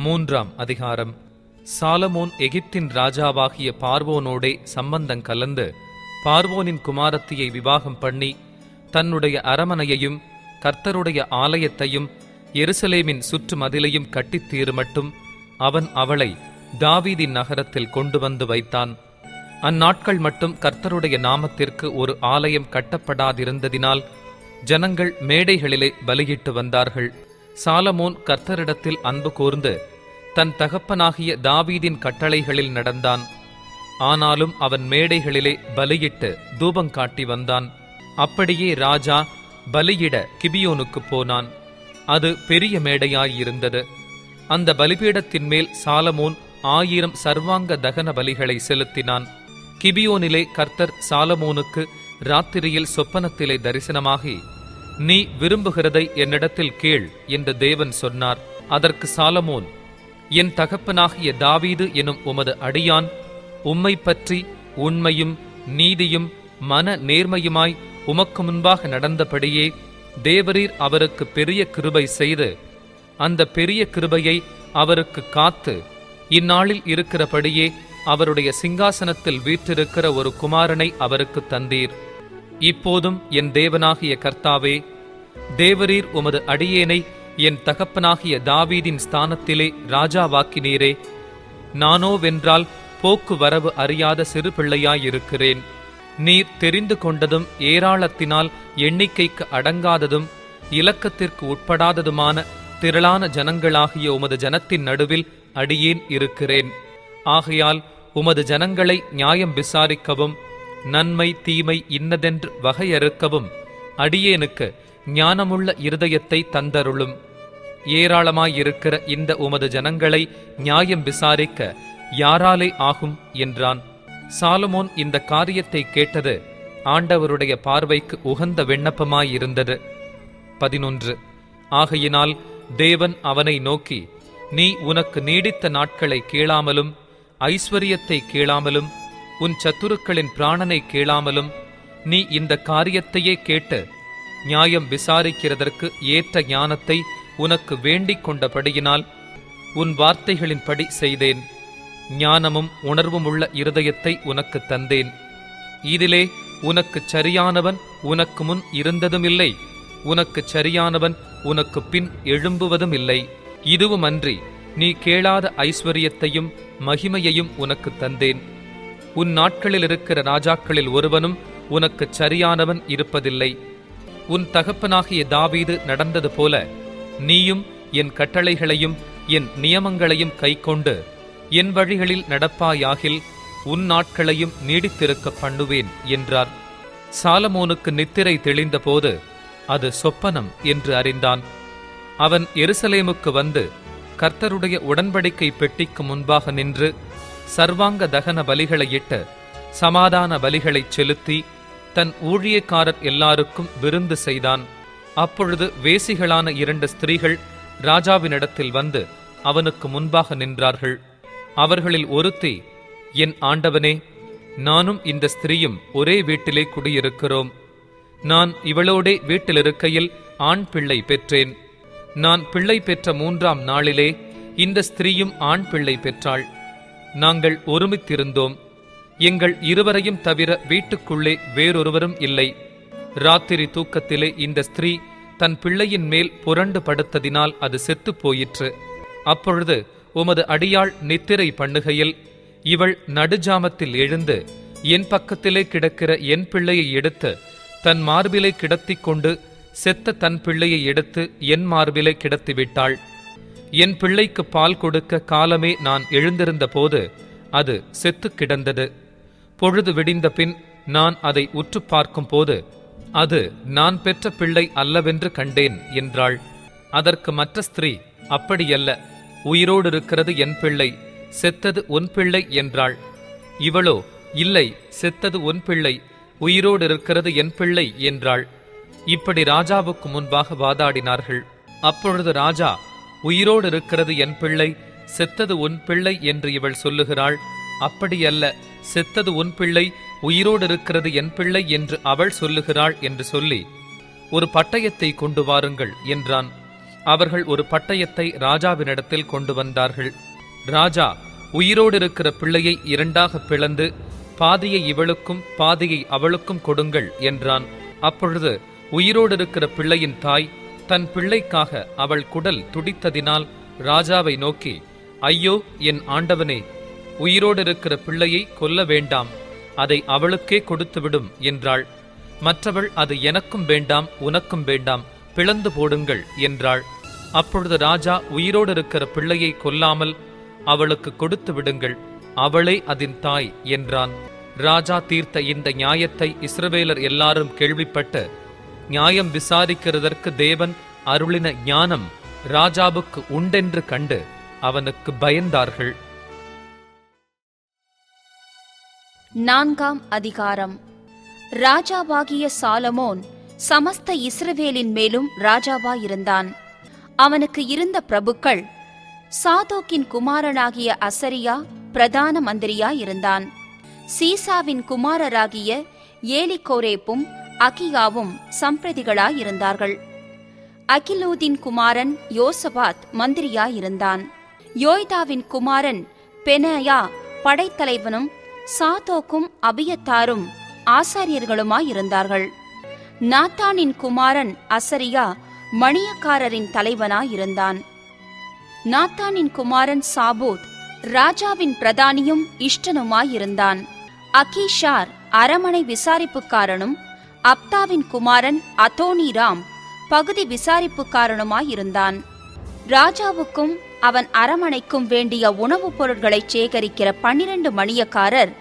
மூன்றாம் அதிகாரம். சாலமோன் எகிப்தின் ராஜாவாகிய பார்வோனோடே சம்பந்தம் கலந்து பார்வோனின் குமாரத்தியை விவாகம் பண்ணி தன்னுடைய அரமனையையும் கர்த்தருடைய ஆலயத்தையும் எருசலேமின் சுற்று மதிலையும் கட்டித் தீருமட்டும் அவன் அவளை தாவீதின் நகரத்தில் கொண்டு வந்து வைத்தான். அந்நாட்கள் மட்டும் கர்த்தருடைய நாமத்திற்கு ஒரு ஆலயம் கட்டப்படாதிருந்ததினால் ஜனங்கள் மேடைகளிலே பலியிட்டு வந்தார்கள். சாலமோன் கர்த்தரிடத்தில் அன்பு கூர்ந்து தன் தகப்பனாகிய தாவீதின் கட்டளைகளில் நடந்தான். ஆனாலும் அவன் மேடைகளிலே பலியிட்டு தூபங்காட்டி வந்தான். அப்படியே ராஜா பலியிட கிபியோனுக்கு போனான். அது பெரிய மேடையாயிருந்தது. அந்த பலிபீடத்தின் மேல் சாலமோன் 1000 சர்வாங்க தகன பலிகளை செலுத்தினான். கிபியோனிலே கர்த்தர் சாலமோனுக்கு ராத்திரியில் சொப்பனத்திலே தரிசனமாகி, நீ விரும்புகிறதை என்னிடத்தில் கேள் என்று தேவன் சொன்னார். அதற்கு சாலமோன், என் தகப்பனாகிய தாவீது எனும் உமது அடியான் உம்மை பற்றி உண்மையும் நீதியும் மன நேர்மையுமாய் உமக்கு முன்பாக நடந்தபடியே தேவரீர் அவருக்கு பெரிய கிருபை செய்து அந்த பெரிய கிருபையை அவருக்கு காத்து இந்நாளில் இருக்கிறபடியே அவருடைய சிங்காசனத்தில் வீற்றிருக்கிற ஒரு குமாரனை அவருக்கு தந்தீர். இப்போதும் என் தேவனாகிய கர்த்தாவே, தேவரீர் உமது அடியேனை என் தகப்பனாகிய தாவீதின் ஸ்தானத்திலே ராஜாவாக்கினீரே. நானோவென்றால் போக்குவரவு அறியாத சிறு பிள்ளையாயிருக்கிறேன். நீர் தெரிந்து கொண்டதும் ஏராளத்தினால் எண்ணிக்கைக்கு அடங்காததும் இலக்கத்திற்கு உட்படாததுமான திரளான ஜனங்களாகிய உமது ஜனத்தின் நடுவில் அடியேன் இருக்கிறேன். ஆகையால் உமது ஜனங்களை நியாயம் விசாரிக்கவும் நன்மை தீமை இன்னதென்று வகையறுக்கவும் அடியேனுக்கு ஞானமுள்ள இருதயத்தை தந்தருளும். ஏராளமாயிருக்கிற இந்த உமது ஜனங்களை நியாயம் விசாரிக்க யாராலே ஆகும் என்றான். சாலமோன் இந்த காரியத்தை கேட்டது ஆண்டவருடைய பார்வைக்கு உகந்த விண்ணப்பமாயிருந்தது. 11. ஆகையினால் தேவன் அவனை நோக்கி, நீ உனக்கு நீடித்த நாட்களை கேளாமலும் ஐஸ்வரியத்தை கேளாமலும் உன் சத்துருக்களின் பிராணனை கேளாமலும் நீ இந்த காரியத்தையே கேட்டு நியாயம் விசாரிக்கிறதற்கு ஏற்ற ஞானத்தை உனக்கு வேண்டிக் கொண்டபடியினால் உன் வார்த்தைகளின்படி செய்தேன். ஞானமும் உணர்வும் உள்ள இருதயத்தை உனக்கு தந்தேன். இதிலே உனக்கு சரியானவன் உனக்கு முன் இருந்ததுமில்லை, உனக்கு சரியானவன் உனக்கு பின் எழும்புவதும் இல்லை. இதுவுமன்றி நீ கேளாத ஐஸ்வரியத்தையும் மகிமையையும் உனக்கு தந்தேன். உன் நாட்களில் இருக்கிற ராஜாக்களில் ஒருவனும் உனக்கு சரியானவன் இருப்பதில்லை. உன் தகப்பனாகிய தாவீது நடந்தது போல நீயும் என் கட்டளைகளையும் என் நியமங்களையும் கைக்கொண்டு என் வழிகளில் நடப்பாயாகில் உன் நாட்களையும் நீடித்திருக்க பண்ணுவேன் என்றார். சாலமோனுக்கு நித்திரை தெளிந்தபோது அது சொப்பனம் என்று அறிந்தான். அவன் எருசலேமுக்கு வந்து கர்த்தருடைய உடன்படிக்கை பெட்டிக்கு முன்பாக நின்று சர்வாங்க தகன பலிகளையிட்டு சமாதான பலிகளைச் செலுத்தி தன் ஊழியக்காரர் எல்லாருக்கும் விருந்து செய்தான். அப்பொழுது வேசிகளான 2 ஸ்திரீகள் ராஜாவினிடத்தில் வந்து அவனுக்கு முன்பாக நின்றார்கள். அவர்களில் ஒருத்தி, என் ஆண்டவனே, நானும் இந்த ஸ்திரீயும் ஒரே வீட்டிலே குடியிருக்கிறோம். நான் இவளோடே வீட்டிலிருக்கையில் ஆண் பிள்ளை பெற்றேன். நான் பிள்ளை பெற்ற 3ஆம் நாளிலே இந்த ஸ்திரீயும் ஆண் பிள்ளை பெற்றாள். நாங்கள் ஒருமித்திருந்தோம். எங்கள் இருவரையும் தவிர வீட்டுக்குள்ளே வேறொருவரும் இல்லை. ராத்திரி தூக்கத்திலே இந்த ஸ்திரீ தன் பிள்ளையின் மேல் புரண்டு படுத்ததினால் அது செத்துப் போயிற்று. அப்பொழுது உமது அடியாள் நித்திரை பண்ணுகையில் இவள் நடுஜாமத்தில் எழுந்து என் பக்கத்திலே கிடக்கிற என் பிள்ளையை எடுத்து தன் மார்பிலை கிடத்திக் கொண்டு செத்த தன் பிள்ளையை எடுத்து என் மார்பிலை கிடத்திவிட்டாள். என் பிள்ளைக்கு பால் கொடுக்க காலமே நான் எழுந்திருந்த போது அது செத்து கிடந்தது. பொழுது விடிந்த பின் நான் அதை உற்று பார்க்கும் போது அது நான் பெற்ற பிள்ளை அல்லவென்று கண்டேன் என்றாள். அதற்கு மற்ற ஸ்திரீ, அப்படியல்ல, உயிரோடு இருக்கிறது என் பிள்ளை, செத்தது உன் பிள்ளை என்றாள். இவளோ, இல்லை, செத்தது உன் பிள்ளை, உயிரோடு இருக்கிறது என் பிள்ளை என்றாள். இப்படி ராஜாவுக்கு முன்பாக வாதாடினார்கள். அப்பொழுது ராஜா, உயிரோடு இருக்கிறது என் பிள்ளை, செத்தது உன் பிள்ளை என்று இவள் சொல்லுகிறாள். அப்படியல்ல, செத்தது உன் பிள்ளை, உயிரோடு இருக்கிறது என் பிள்ளை என்று அவள் சொல்லுகிறாள் என்று சொல்லி ஒரு பட்டயத்தை கொண்டு வாருங்கள் என்றான். அவர்கள் ஒரு பட்டயத்தை ராஜாவினிடத்தில் கொண்டு வந்தார்கள். ராஜா, உயிரோடு இருக்கிற பிள்ளையை இரண்டாக பிளந்து பாதியை இவளுக்கும் பாதியை அவளுக்கும் கொடுங்கள் என்றான். அப்பொழுது உயிரோடு இருக்கிற பிள்ளையின் தாய் தன் பிள்ளைக்காக அவள் குடல் துடித்ததினால் ராஜாவை நோக்கி, ஐயோ என் ஆண்டவனே, உயிரோடு இருக்கிற பிள்ளையை கொல்ல வேண்டாம், அதை அவளுக்கே கொடுத்துவிடும் என்றாள். மற்றவள், அது எனக்கும் வேண்டாம் உனக்கும் வேண்டாம், பிளந்து போடுங்கள் என்றாள். அப்பொழுது ராஜா, உயிரோடு இருக்கிற பிள்ளையை கொல்லாமல் அவளுக்கு கொடுத்து விடுங்கள், அவளே அதன் தாய் என்றான். ராஜா தீர்த்த இந்த நியாயத்தை இஸ்ரவேலர் எல்லாரும் கேள்விப்பட்டு, நியாயம் விசாரிக்கிறதற்கு தேவன் அருளின ஞானம் ராஜாவுக்கு உண்டென்று கண்டு அவனுக்கு பயந்தார்கள். 4ஆம் அதிகாரம். ராஜாவாகிய சாலமோன் சமஸ்த இஸ்ரவேலின் மேலும் ராஜாவாயிருந்தான். அவனுக்கு இருந்த பிரபுக்கள், சாதோக்கின் குமாரனாகிய அசரியா பிரதான மந்திரியாயிருந்தான். சீசாவின் குமாரராகிய ஏலிகோரேப்பும் அகியாவும் சம்பிரதிகளாயிருந்தார்கள். அகிலூதின் குமாரன் யோசபாத் மந்திரியாயிருந்தான். யோய்தாவின் குமாரன் பெனாயா படைத்தலைவனும் சாதோக்கும் அபியத்தாரும் ஆசாரியர்களுமாயிருந்தார்கள். நாத்தானின் குமாரன் அசரியா மணியக்காரரின் தலைவனாயிருந்தான். நாத்தானின் குமாரன் சாபூத் ராஜாவின் பிரதானியும் இஷ்டனுமாயிருந்தான். அகீஷார் அரமனை விசாரிப்புக்காரனும் அப்தாவின் குமாரன் அதோனிராம் பகுதி விசாரிப்புக்காரனுமாயிருந்தான். ராஜாவுக்கும் அவன் அரமனைக்கும் வேண்டிய உணவுப் பொருட்களை சேகரிக்கிற 12 மணியக்காரர்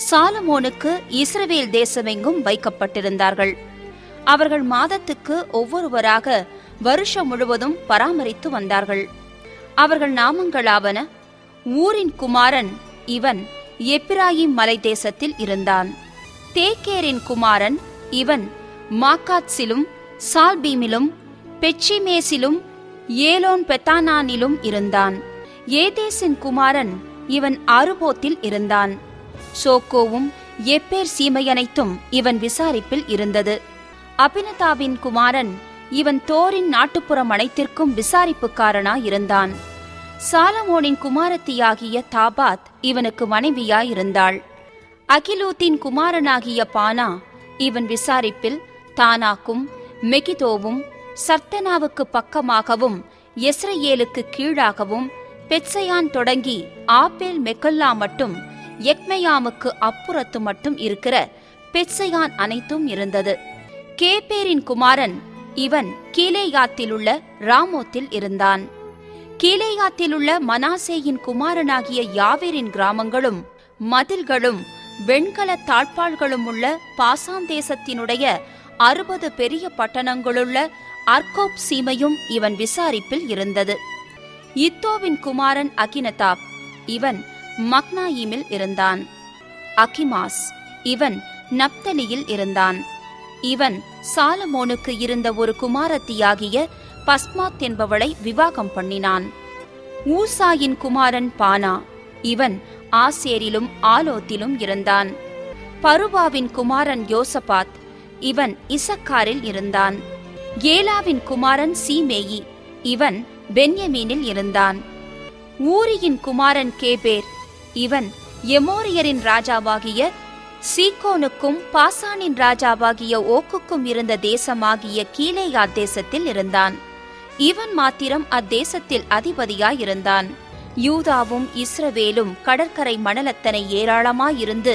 சாலமோனுக்கு இஸ்ரவேல் தேசமெங்கும் வைக்கப்பட்டிருந்தார்கள். அவர்கள் மாதத்துக்கு ஒவ்வொருவராக வருஷம் முழுவதும் பராமரித்து வந்தார்கள். அவர்கள் நாமங்களாவன: ஊரின் குமாரன், இவன் எப்பிராயிம் மலை தேசத்தில் இருந்தான். தேக்கேரின் குமாரன், இவன் மாக்காத்சிலும் சால்பீமிலும் பெச்சிமேசிலும் ஏலோன் பெத்தானானிலும் இருந்தான். ஏதேசின் குமாரன், இவன் அருபோத்தில் இருந்தான். சோக்கோவும் எப்பேர் சீமையனைத்தும் இவன் விசாரிப்பில் இருந்தது. அபினதாவின் குமாரன், இவன் தோரின் நாட்டுப்புறம் அனைத்திற்கும் விசாரிப்புக்காரனாயிருந்தான். சாலமோனின் குமாரத்தியாகிய தாபாத் இவனுக்கு மனைவியாயிருந்தாள். அகிலூத்தின் குமாரனாகிய பானா இவன் விசாரிப்பில் தானாக்கும் மெகிதோவும் சர்த்தனாவுக்கு பக்கமாகவும் எஸ்ரேலுக்கு கீழாகவும் பெத்செயான் தொடங்கி ஆபேல் மெக்கல்லா மட்டும் எக்மெயாமுக்கு அப்புறத்து மட்டும் இருக்கிற பெத்செயான் அனைத்தும் இருந்தது. கேபேரின் குமாரன், இவன் கீலேயாத்திலுள்ள ராமோத்தில் இருந்தான். கீலேயாத்திலுள்ள மனாசேயின் குமாரனாகிய யாவேரின் கிராமங்களும் மதில்களும் வெண்கல தாழ்பாள்களும் உள்ள பாசான் தேசத்தினுடைய 60 பெரிய பட்டணங்களுள்ள அர்கோப் சீமையும் இவன் விசாரிப்பில் இருந்தது. இத்தோவின் குமாரன் அகினதாப், இவன் மக்னாயிமில் இருந்தான். அகிமாஸ், இவன் நப்தலியில் இருந்தான். இவன் சாலமோனுக்கு இருந்த ஒரு குமாரத்தியாகிய பஸ்மாத் என்பவளை விவாகம் பண்ணினான். ஊசாயின் குமாரன் பானா, இவன் ஆசேரிலும் ஆலோத்திலும் இருந்தான். பருபாவின் குமாரன் யோசபாத், இவன் இசக்காரில் இருந்தான். ஏலாவின் குமாரன் சீமேயி, இவன் பென்யமீனில் இருந்தான். ஊரியின் குமாரன் கேபேர், இவன் எமோரியரின் ராஜாவாகிய சீகோனுக்கும் பாசானின் ராஜாவாகிய ஓக்குக்கும் இருந்த தேசமாகிய கீலேயா தேசத்தில் இருந்தான். இவன் மாத்திரம் அத்தேசத்தில் அதிபதியாயிருந்தான். யூதாவும் இஸ்ரவேலும் கடற்கரை மணலத்தனை ஏராளமாயிருந்து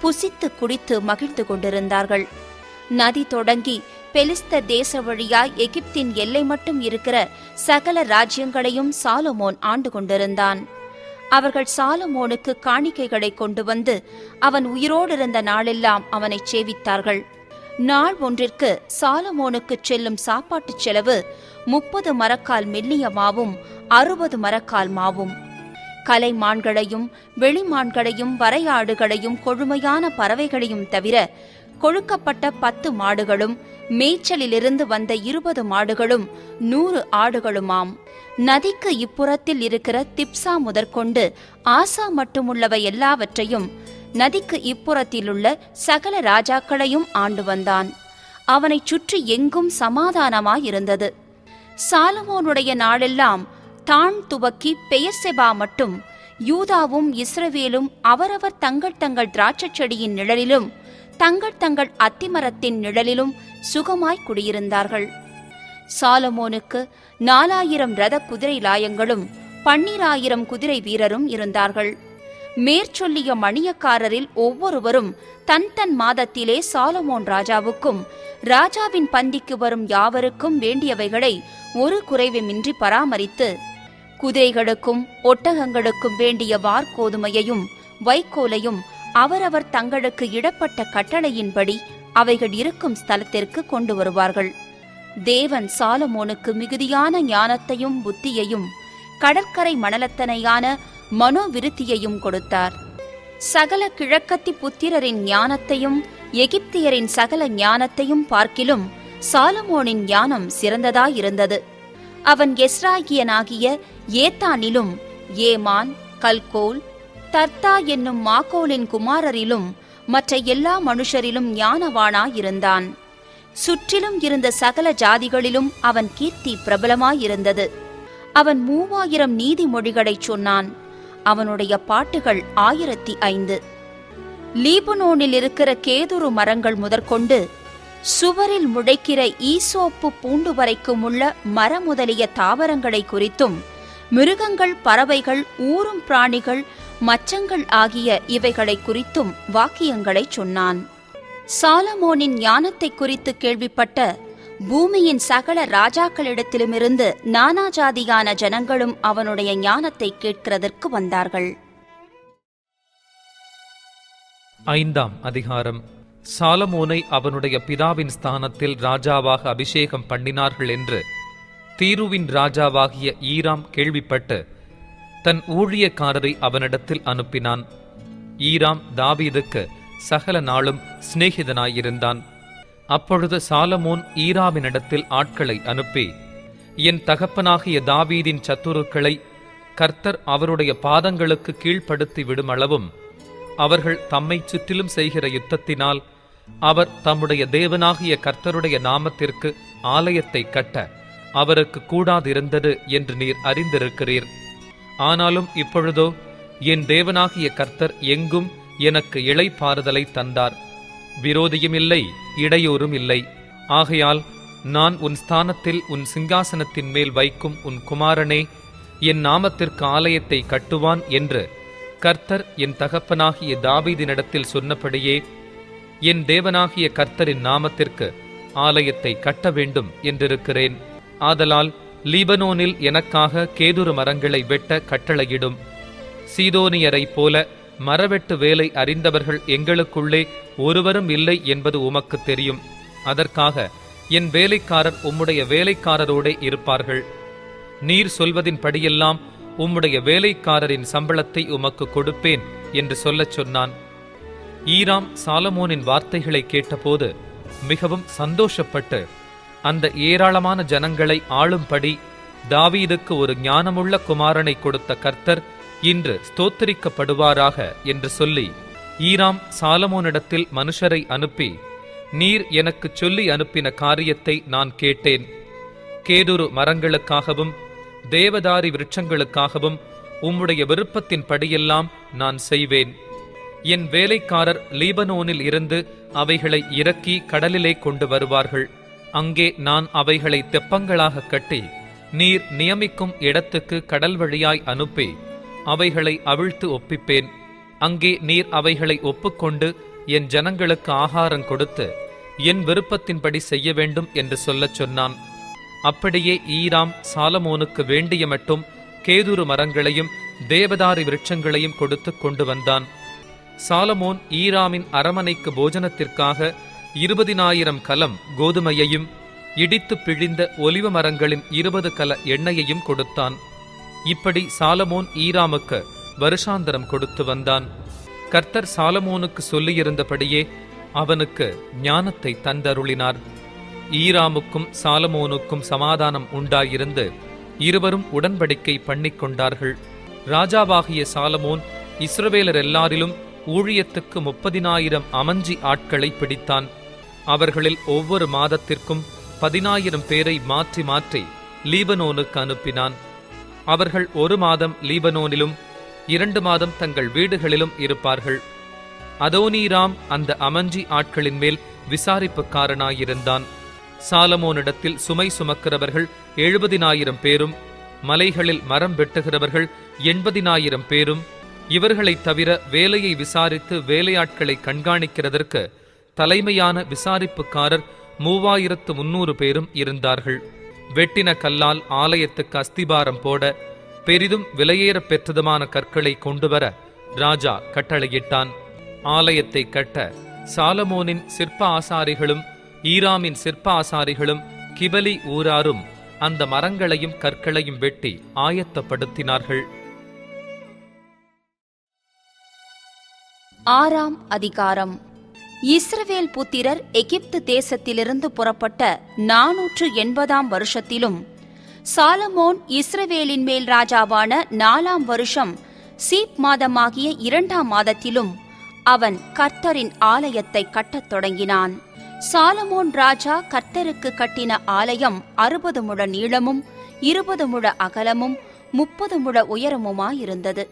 புசித்து குடித்து மகிழ்ந்து கொண்டிருந்தார்கள். நதி தொடங்கி பெலிஸ்த தேச வழியாய் எகிப்தின் எல்லை மட்டும் இருக்கிற சகல ராஜ்யங்களையும் சாலமோன் ஆண்டு கொண்டிருந்தான். அவர்கள் சாலமோனுக்கு காணிக்கைகளை கொண்டு வந்து அவன் உயிரோடிருந்த நாளெல்லாம் அவனைச் சேவித்தார்கள். நாள் ஒன்றிற்கு சாலமோனுக்கு செல்லும் சாப்பாட்டுச் செலவு 30 மரக்கால் மெல்லிய மாவும் 60 மரக்கால் மாவும். கலைமான்களையும் வெளிமான்களையும் வரையாடுகளையும் கொழுமையான பறவைகளையும் தவிர கொழுக்கப்பட்ட 10 மாடுகளும் மேய்ச்சலிலிருந்து வந்த 20 மாடுகளும் 100 ஆடுகளுமாம். நதிக்கு இப்புறத்தில் இருக்கிற திப்சா முதற்கொண்டு ஆசா மட்டுமுள்ளவை எல்லாவற்றையும் நதிக்கு இப்புறத்திலுள்ள சகல ராஜாக்களையும் ஆண்டு வந்தான். அவனைச் சுற்றி எங்கும் சமாதானமாயிருந்தது. சாலமோனுடைய நாளெல்லாம் தான் துவக்கி பெயர்செபா மட்டும் யூதாவும் இஸ்ரவேலும் அவரவர் தங்கள் தங்கள் திராட்சைச் செடியின் நிழலிலும் தங்கள் தங்கள் அத்திமரத்தின் நிழலிலும் சுகமாய் குடியிருந்தார்கள். சாலமோனுக்கு 4000 ரத குதிரை லாயங்களும் 12000 குதிரை வீரரும் இருந்தார்கள். மேற்சொல்லிய மணியக்காரரில் ஒவ்வொருவரும் தன் தன் மாதத்திலே சாலமோன் ராஜாவுக்கும் ராஜாவின் பந்திக்கு வரும் யாவருக்கும் வேண்டியவைகளை ஒரு குறைவுமின்றி பராமரித்து, குதிரைகளுக்கும் ஒட்டகங்களுக்கும் வேண்டிய வார்கோதுமையையும் வைக்கோலையும் அவரவர் தங்களுக்கு இடப்பட்ட கட்டளையின்படி அவைகள் இருக்கும் ஸ்தலத்திற்கு கொண்டு வருவார்கள். தேவன் சாலமோனுக்கு மிகுதியான ஞானத்தையும் புத்தியையும் கடற்கரை மணலத்தனையான மனோவிருத்தியையும் கொடுத்தார். சகல கிழக்கத்தி புத்திரரின் ஞானத்தையும் எகிப்தியரின் சகல ஞானத்தையும் பார்க்கிலும் சாலமோனின் ஞானம் சிறந்ததாயிருந்தது. அவன் எஸ்ராகியனாகிய ஏத்தானிலும் ஏமான், கல்கோல், தர்த்தா என்னும் மாகோலின் குமாரரிலும் மற்ற எல்லா மனுஷரிலும் ஞானவானாயிருந்தான். சுற்றிலும் இருந்த சகல ஜாதிகளிலும் அவன் கீர்த்தி பிரபலமாயிருந்தது. அவன் 3000 நீதிமொழிகளைச் சொன்னான். அவனுடைய பாட்டுகள் 1005. லீபனோனில் இருக்கிற கேதுரு மரங்கள் முதற்கொண்டு சுவரில் முளைக்கிற ஈசோப்பு பூண்டு வரைக்கும் உள்ள மர முதலிய தாவரங்களை குறித்தும், மிருகங்கள், பறவைகள், ஊரும் பிராணிகள், மச்சங்கள் ஆகிய இவைகளை குறித்தும் வாக்கியங்களைச் சொன்னான். சாலமோனின் ஞானத்தை குறித்து கேள்விப்பட்ட பூமியின் சகல ராஜாக்களிடத்திலுமிருந்து நானாஜாதியான ஜனங்களும் அவனுடைய ஞானத்தை கேட்கிறதற்கு வந்தார்கள். 5ஆம் அதிகாரம். சாலமோனை அவனுடைய பிதாவின் ஸ்தானத்தில் ராஜாவாக அபிஷேகம் பண்ணினார்கள் என்று தீருவின் ராஜாவாகிய ஈராம் கேள்விப்பட்டு தன் ஊழியக்காரரை அவனிடத்தில் அனுப்பினான். ஈராம் தாவீதுக்கு சகல நாளும் சிநேகிதனாயிருந்தான். அப்பொழுது சாலமோன் ஈராமினிடத்தில் ஆட்களை அனுப்பி, என் தகப்பனாகிய தாவீதின் சத்துருக்களை கர்த்தர் அவருடைய பாதங்களுக்கு கீழ்ப்படுத்தி விடும் அளவும் அவர்கள் தம்மை சுற்றிலும் செய்கிற யுத்தத்தினால் அவர் தம்முடைய தேவனாகிய கர்த்தருடைய நாமத்திற்கு ஆலயத்தை கட்ட அவருக்கு கூடாதிருந்தது என்று நீர் அறிந்திருக்கிறீர். ஆனாலும் இப்பொழுதோ என் தேவனாகிய கர்த்தர் எங்கும் எனக்கு இளைப்பாறுதலை தந்தார். விரோதியும் இல்லை, இடையூறும் இல்லை. ஆகையால் நான் உன் ஸ்தானத்தில் உன் சிங்காசனத்தின் மேல் வைக்கும் உன் குமாரனே என் நாமத்திற்கு ஆலயத்தை கட்டுவான் என்று கர்த்தர் என் தகப்பனாகிய தாவீதினிடத்தில் சொன்னபடியே என் தேவனாகிய கர்த்தரின் நாமத்திற்கு ஆலயத்தை கட்ட வேண்டும் என்றிருக்கிறேன். ஆதலால் லீபனோனில் எனக்காக கேதுரு மரங்களை வெட்ட கட்டளையிடும். சீதோனியரைப் போல மரவெட்டு வேலை அறிந்தவர்கள் எங்களுக்குள்ளே ஒருவரும் இல்லை என்பது உமக்கு தெரியும். அதற்காக என் வேலைக்காரர் உம்முடைய வேலைக்காரரோடே இருப்பார்கள். நீர் சொல்வதின்படியெல்லாம் உம்முடைய வேலைக்காரரின் சம்பளத்தை உமக்கு கொடுப்பேன் என்று சொல்லச் சொன்னான். ஈராம் சாலமோனின் வார்த்தைகளை கேட்டபோது மிகவும் சந்தோஷப்பட்டு அந்த ஏராளமான ஜனங்களை ஆளும்படி தாவீதுக்கு ஒரு ஞானமுள்ள குமாரனை கொடுத்த கர்த்தர் இன்று ஸ்தோத்திரிக்கப்படுவாராக என்று சொல்லி ஈராம் சாலமோனிடத்தில் மனுஷரை அனுப்பி, நீர் எனக்கு சொல்லி அனுப்பின காரியத்தை நான் கேட்டேன். கேதுரு மரங்களுக்காகவும் தேவதாரி விருட்சங்களுக்காகவும் உம்முடைய விருப்பத்தின் படியெல்லாம் நான் செய்வேன். என் வேலைக்காரர் லீபனோனில் இருந்து அவைகளை இறக்கி கடலிலே கொண்டு வருவார்கள். அங்கே நான் அவைகளை தெப்பங்களாக கட்டி நீர் நியமிக்கும் இடத்துக்கு கடல் வழியாய் அனுப்பி அவைகளை அவிழ்த்து ஒப்பிப்பேன். அங்கே நீர் அவைகளை ஒப்புக்கொண்டு என் ஜனங்களுக்கு ஆகாரம் கொடுத்து என் விருப்பத்தின்படி செய்ய வேண்டும் என்று சொல்லச் சொன்னான். அப்படியே ஈராம் சாலமோனுக்கு வேண்டிய மட்டும் கேதுரு மரங்களையும் தேவதாரி விருட்சங்களையும் கொடுத்து கொண்டு வந்தான். சாலமோன் ஈராமின் அரமனைக்கு போஜனத்திற்காக 20,000 கலம் கோதுமையையும் இடித்து பிழிந்த ஒலிவ மரங்களின் 20 கல எண்ணெயையும் கொடுத்தான். இப்படி சாலமோன் ஈராமுக்கு வருஷாந்தரம் கொடுத்து வந்தான். கர்த்தர் சாலமோனுக்கு சொல்லியிருந்தபடியே அவனுக்கு ஞானத்தை தந்தருளினார். ஈராமுக்கும் சாலமோனுக்கும் சமாதானம் உண்டாயிருந்து இருவரும் உடன்படிக்கை பண்ணிக்கொண்டார்கள். ராஜாவாகிய சாலமோன் இஸ்ரவேலர் எல்லாரிலும் ஊழியத்துக்கு 30,000 அமஞ்சி ஆட்களை பிடித்தான். அவர்களில் ஒவ்வொரு மாதத்திற்கும் 10,000 பேரை மாற்றி மாற்றி லீபனோனுக்கு அனுப்பினான். அவர்கள் 1 மாதம் லீபனோனிலும் 2 மாதம் தங்கள் வீடுகளிலும் இருப்பார்கள். அதோனீராம் அந்த அமஞ்சி ஆட்களின் மேல் விசாரிப்புக்காரனாயிருந்தான். சாலமோனிடத்தில் சுமை சுமக்கிறவர்கள் 70,000 பேரும், மலைகளில் மரம் வெட்டுகிறவர்கள் 80,000 பேரும், இவர்களைத் தவிர வேலையை விசாரித்து வேலையாட்களை கண்காணிக்கிறதற்கு தலைமையான விசாரிப்புக்காரர் 3,300 பேரும் இருந்தார்கள். வெட்டின கல்லால் ஆலயத்துக்கு அஸ்திபாரம் போட பெரிதும் விலையேற பெற்றதுமான கற்களை கொண்டுவர ராஜா கட்டளையிட்டான். ஆலயத்தை கட்ட சாலமோனின் சிற்ப ஆசாரிகளும் ஈராமின் சிற்ப ஆசாரிகளும் கிபலி ஊராரும் அந்த மரங்களையும் கற்களையும் வெட்டி ஆயத்தப்படுத்தினார்கள். 6ஆம் அதிகாரம். இஸ்ரவேல் புத்திரர் எகிப்து தேசத்திலிருந்து புறப்பட்ட 480ஆம் வருஷத்திலும், சாலமோன் இஸ்ரவேலின் மேல் ராஜாவான 4ஆம் வருஷம் சீப் மாதமாகிய 2ஆம் மாதத்திலும் அவன் கர்த்தரின் ஆலயத்தை கட்டத் தொடங்கினான். சாலமோன் ராஜா கர்த்தருக்கு கட்டின ஆலயம் 60 முழ நீளமும் 20 முழ அகலமும் 30 முழ உயரமுமாயிருந்தது.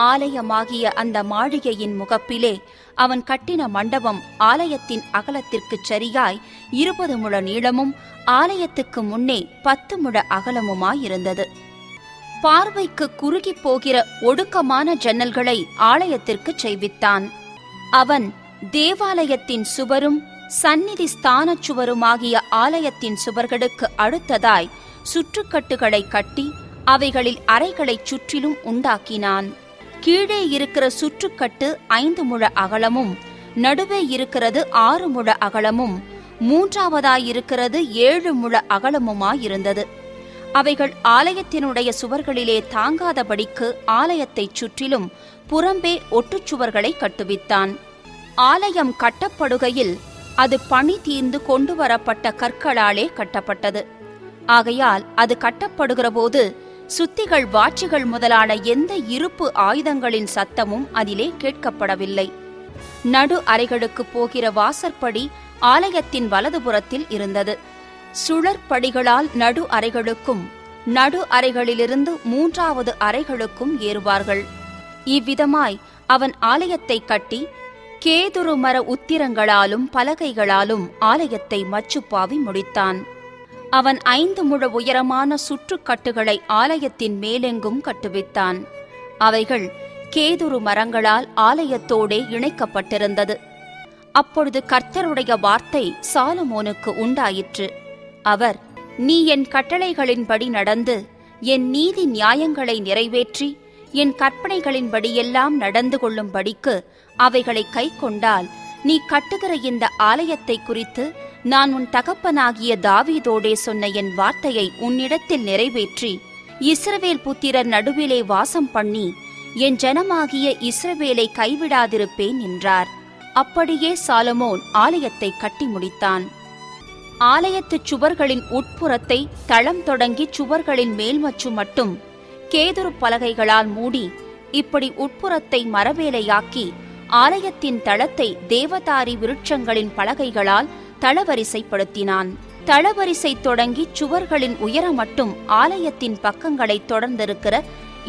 ஆலயமாகிய அந்த மாளிகையின் முகப்பிலே அவன் கட்டின மண்டபம் ஆலயத்தின் அகலத்திற்குச் சரியாய் 20 முழ நீளமும் ஆலயத்துக்கு முன்னே 10 முழ அகலமுமாயிருந்தது. பார்வைக்கு குறுகி போகிற ஒடுக்கமான ஜன்னல்களை ஆலயத்திற்குச் செய்வித்தான். அவன் தேவாலயத்தின் சுவரும் சந்நிதி ஸ்தானச் சுவருமாகிய ஆலயத்தின் சுவர்களுக்கு அடுத்ததாய் சுற்றுக்கட்டுகளை கட்டி அவைகளில் அறைகளைச் சுற்றிலும் உண்டாக்கினான். கீழே இருக்கிற சுற்றுக்கட்டு 5 முழ அகலமும், நடுவே இருக்கிறது 6 முழ அகலமும், மூன்றாவதாயிருக்கிறது 7 முழ அகலமுமாயிருந்தது. அவைகள் ஆலயத்தினுடைய சுவர்களிலே தாங்காதபடிக்கு ஆலயத்தைச் சுற்றிலும் புறம்பே ஒட்டுச்சுவர்களை கட்டுவித்தான். ஆலயம் கட்டப்படுகையில் அது பணி தீர்ந்து கொண்டு வரப்பட்ட கற்களாலே கட்டப்பட்டது. ஆகையால் அது கட்டப்படுகிற போது சுத்திகள், வாட்சிகள் முதலான எந்த இருப்பு ஆயுதங்களின் சத்தமும் அதிலே கேட்கப்படவில்லை. நடு அறைகளுக்கு போகிற வாசற்படி ஆலயத்தின் வலதுபுறத்தில் இருந்தது. சுழற்படிகளால் நடு அறைகளுக்கும் நடு அறைகளிலிருந்து 3வது அறைகளுக்கும் ஏறுவார்கள். இவ்விதமாய் அவன் ஆலயத்தை கட்டி கேதுரு மர உத்திரங்களாலும் பலகைகளாலும் ஆலயத்தை மச்சுப்பாவி முடித்தான். அவன் 5 முழ உயரமான சுற்றுக்கட்டுகளை ஆலயத்தின் மேலெங்கும் கட்டுவித்தான். அவைகள் கேதுரு மரங்களால் ஆலயத்தோடே இணைக்கப்பட்டிருந்தது. அப்பொழுது கர்த்தருடைய வார்த்தை சாலமோனுக்கு உண்டாயிற்று. அவர், நீ என் கட்டளைகளின்படி நடந்து என் நீதி நியாயங்களை நிறைவேற்றி என் கற்பனைகளின்படியெல்லாம் நடந்து கொள்ளும்படிக்கு அவைகளை கைக்கொண்டால், நீ கட்டுகிற இந்த ஆலயத்தை குறித்து நான் உன் தகப்பனாகிய தாவீதோடே சொன்ன என் வார்த்தையை உன்னிடத்தில் நிறைவேற்றி இஸ்ரவேல் புத்திரர் நடுவிலே வாசம் பண்ணி என் ஜனமாகிய இஸ்ரவேலை கைவிடாதிருப்பேன் என்றார். அப்படியே சாலமோன் ஆலயத்தை கட்டி முடித்தான். ஆலயத்துச் சுவர்களின் உட்புறத்தை தளம் தொடங்கி சுவர்களின் மேல்மச்சு மட்டும் கேதுரு பலகைகளால் மூடி, இப்படி உட்புறத்தை மரவேலையாக்கி ஆலயத்தின் தளத்தை தேவதாரி விருட்சங்களின் பலகைகளால் தளவரிசைப்படுத்தினான். தளவரிசை தொடங்கி சுவர்களின் உயரம் மட்டும் ஆலயத்தின் பக்கங்களை தொடர்ந்திருக்கிற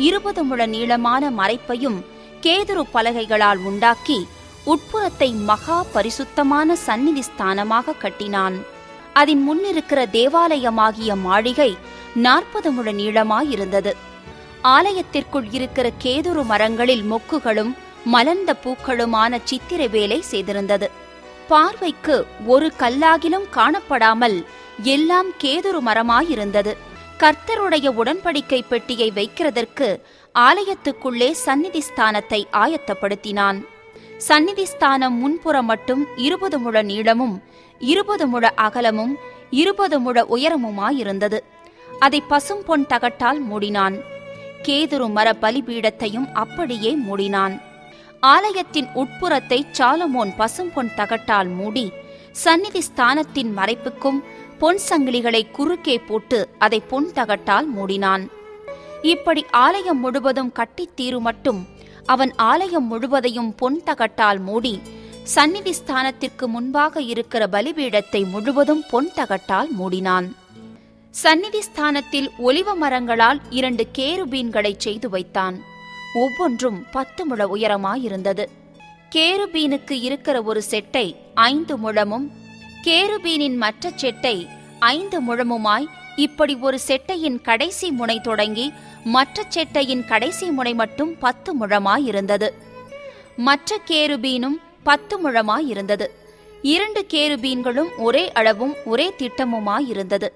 20 முழ நீளமான மறைப்பையும் கேதுரு பலகைகளால் உண்டாக்கி உட்புறத்தை மகா பரிசுத்தமான சந்நிதி ஸ்தானமாக கட்டினான். அதன் முன்னிருக்கிற தேவாலயமாகிய மாளிகை 40 முழ நீளமாயிருந்தது. ஆலயத்திற்குள் இருக்கிற கேதுரு மரங்களில் மொக்குகளும் மலர்ந்த பூக்களுமான சித்திர வேலை செய்திருந்தது. பார்வைக்கு ஒரு கல்லாகிலும் காணப்படாமல் எல்லாம் கேதுரு மரமாயிருந்தது. கர்த்தருடைய உடன்படிக்கை பெட்டியை வைக்கிறதற்கு ஆலயத்துக்குள்ளே சந்நிதி ஸ்தானத்தை ஆயத்தப்படுத்தினான். சந்நிதி ஸ்தானம் முன்புறம் மட்டும் 20 முழ நீளமும் 20 முழ அகலமும் 20 முழ உயரமுமாயிருந்தது. அதை பசும் பொன் தகட்டால் மூடினான். கேதுரு மர பலிபீடத்தையும் அப்படியே மூடினான். ஆலயத்தின் உட்புறத்தை சாலமோன் பசும் பொன் தகட்டால் மூடி சந்நிதி ஸ்தானத்தின் மறைப்புக்கும் பொன் சங்கிலிகளை குறுக்கே போட்டு அதை பொன் தகட்டால் மூடினான். இப்படி ஆலயம் முழுவதும் கட்டித் தீரு மட்டும் அவன் ஆலயம் முழுவதையும் பொன் தகட்டால் மூடி சந்நிதி ஸ்தானத்திற்கு முன்பாக இருக்கிற பலிபீடத்தை முழுவதும் பொன் தகட்டால் மூடினான். சந்நிதி ஸ்தானத்தில் ஒலிவ மரங்களால் 2 கேருபீன்களை செய்து வைத்தான். ஒவ்வொன்றும் 10 முழ உயரமாயிருந்தது. கேருபீனுக்கு இருக்கிற ஒரு செட்டை 5 முழமும் கேருபீனின் மற்ற செட்டை 5 முழமுமாய், இப்படி ஒரு செட்டையின் கடைசி முனை தொடங்கி மற்ற செட்டையின் கடைசி முனை மட்டும் 10 முழமாயிருந்தது. மற்ற கேருபீனும் 10 முழமாயிருந்தது. 2 கேருபீன்களும் ஒரே அளவும் ஒரே திட்டமுமாயிருந்தது.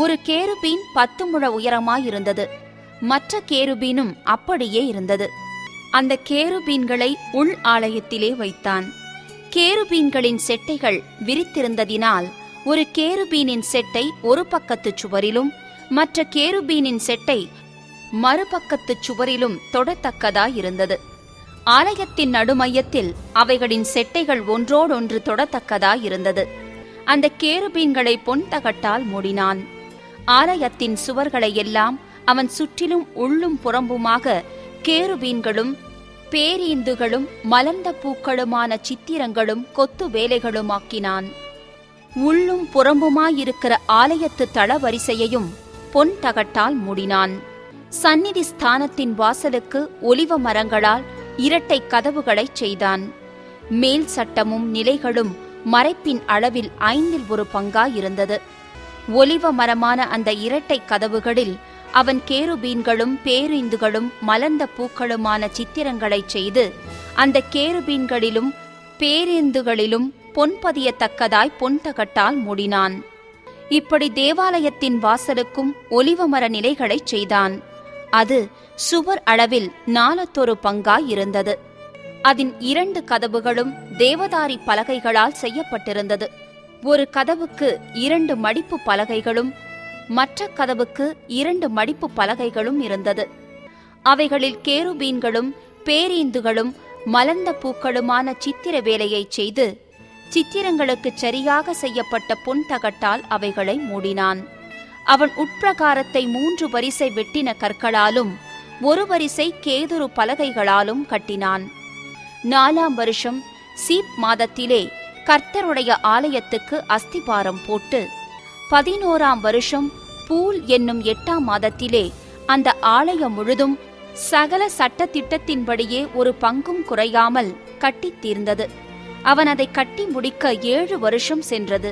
ஒரு கேருபீன் 10 முழ உயரமாயிருந்தது. மற்ற கேருபீனும் அப்படியே இருந்தது. அந்த கேருபீன்களை உள் ஆலயத்திலே வைத்தான். கேருபீன்களின் செட்டைகள் விரித்திருந்ததினால் ஒரு கேருபீனின் செட்டை ஒரு பக்கத்து சுவரிலும் மற்ற கேருபீனின் செட்டை மறுபக்கத்து சுவரிலும் தொடத்தக்கதாயிருந்தது. ஆலயத்தின் நடுமையத்தில் அவைகளின் செட்டைகள் ஒன்றோடொன்று தொடத்தக்கதாயிருந்தது. அந்த கேருபீன்களை பொன் தகட்டால் மூடினான். ஆலயத்தின் சுவர்களை எல்லாம் அவன் சுற்றிலும் உள்ளும் புறம்புமாக கேருபீன்களும் பேரீந்துகளும் மலர்ந்த பூக்களுமான சித்திரங்களும் கொத்து வேலைகளுமாக்கினான். உள்ளும் புறம்புமாயிருக்கிற ஆலயத்து தளவரிசையையும் பொன் தகட்டால் மூடினான். சந்நிதி ஸ்தானத்தின் வாசலுக்கு ஒலிவ மரங்களால் 2 கதவுகளைச் செய்தான். மேல் சட்டமும் நிலைகளும் மறைப்பின் அளவில் 5 1 பங்காயிருந்தது. ஒலிவ மரமான அந்த 2 கதவுகளில் அவன் கேருபீன்களும் பேரீந்துகளும் மலர்ந்த பூக்களுமான சித்திரங்களைச் செய்து அந்த கேருபீன்களிலும் பேரீந்துகளிலும் பொன் பதியத்தக்கதாய் பொன் தகட்டால் மூடினான். இப்படி தேவாலயத்தின் வாசலுக்கும் ஒலிவமர நிலைகளைச் செய்தான். அது சுவர் அளவில் 4 பங்காயிருந்தது. அதன் 2 கதவுகளும் தேவதாரி பலகைகளால் செய்யப்பட்டிருந்தது. ஒரு கதவுக்கு 2 மடிப்பு பலகைகளும் மற்ற கதவுக்கு 2 மடிப்பு பலகைகளும் இருந்தது. அவைகளில் கேருபீன்களும் பேரீந்துகளும் மலர்ந்த பூக்களுமான சித்திர வேலையைச் செய்து சித்திரங்களுக்குச் சரியாக செய்யப்பட்ட பொன் தகட்டால் அவைகளை மூடினான். அவன் உட்பிரகாரத்தை 3 வரிசை வெட்டின கற்களாலும் 1 வரிசை கேதுரு பலகைகளாலும் கட்டினான். 4ஆம் வருஷம் சீப் மாதத்திலே கர்த்தருடைய ஆலயத்துக்கு அஸ்திபாரம் போட்டு 11ஆம் வருஷம் பூல் என்னும் 8ஆம் மாதத்திலே அந்த ஆலயம் முழுதும் சகல சட்டத்திட்டத்தின்படியே ஒரு பங்கும் குறையாமல் கட்டித் தீர்ந்தது. அவன் அதை கட்டி முடிக்க 7 வருஷம் சென்றது.